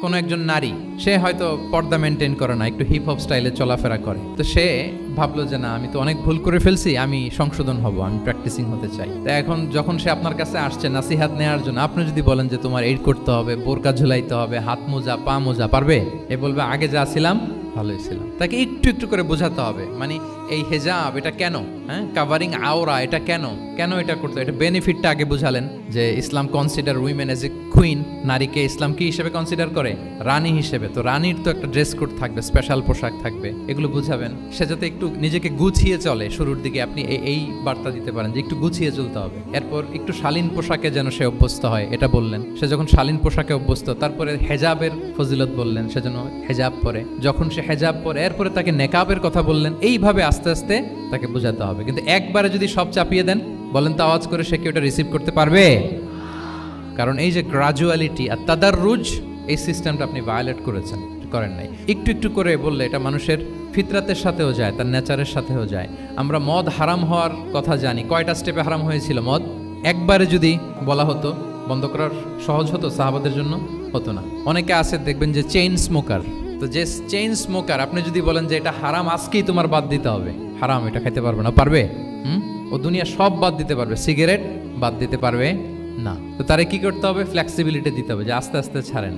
কোনো একজন নারী, সে হয়তো পর্দা মেনটেন করে না, একটু হিপ হপ স্টাইলে চলাফেরা করে, তো সে ভাবলো যে না, আমি তো অনেক ভুল করে ফেলছি, আমি সংশোধন হব, আমি প্র্যাকটিসিং হতে চাই। তো এখন যখন সে আপনার কাছে আসছে নাসিহাত নেওয়ার জন্য, আপনি যদি বলেন যে তোমার এই করতে হবে, বোরকা ঝুলাইতে হবে, হাত মোজা পা মোজা, পারবে? এ বলবে আগে যা ছিলাম ভালোই ছিলাম। তাকে একটু একটু করে বোঝাতে হবে, মানে এই হেজাব এটা কেন, হ্যাঁ, কাভারিং আওরা এটা কেন, কেন এটা করতে, এটা বেনিফিটটা আগে বুঝালেন যে Islam consider women as a queen, নারীকে ইসলাম কি হিসেবে কনসিডার করে? রানী হিসেবে। তো রানীর তো একটা ড্রেস কোড থাকবে, স্পেশাল পোশাক থাকবে, এগুলো বুঝাবেন। সে যাতে একটু নিজেকে গুছিয়ে চলে, শুরুর দিকে আপনি এই বার্তা দিতে পারেন যে একটু গুছিয়ে চলতে হবে। এরপর একটু শালীন পোশাকে যেন সে অভ্যস্ত হয়, এটা বললেন। সে যখন শালীন পোশাকে অভ্যস্ত, তারপরে হেজাবের ফজিলত বললেন, সে যেন হেজাব পরে। যখন সে হেজাব পরে, এরপরে তাকে নেকাবের কথা বললেন। এইভাবে আস্তে আস্তে তাকে বোঝাতে হবে। কিন্তু একবারে যদি সব চাপিয়ে দেন, বলেন তো আওয়াজ করে, সে কি ওটা রিসিভ করতে পারবে? কারণ এই যে গ্রাজুয়ালিটি আর তাদাররুজ, এই সিস্টেমটা আপনি ভায়োলেট করেন নাই। একটু একটু করে বললে এটা মানুষের ফিতরাতের সাথেও যায়, তার নেচারের সাথেও যায়। আমরা মদ হারাম হওয়ার কথা জানি, কয়টা স্টেপে হারাম হয়েছিল মদ? একবারে যদি বলা হতো বন্ধ করার সহজ হতো সাহাবাদের জন্য? হতো না। অনেকে আছে দেখবেন যে চেইন স্মোকার, তো যে চেইন স্মোকার, আপনি যদি বলেন যে এটা হারাম, আজকেই তোমার বাদ দিতে হবে, হারাম, এটা খাইতে পারবে না, পারবে? ও দুনিয়া সব বাদ দিতে পারবে, সিগারেট বাদ দিতে পারবে না। তো তারে কি করতে হবে? ফ্লেক্সিবিলিটি দিতে হবে, যে আস্তে আস্তে ছাড়েন।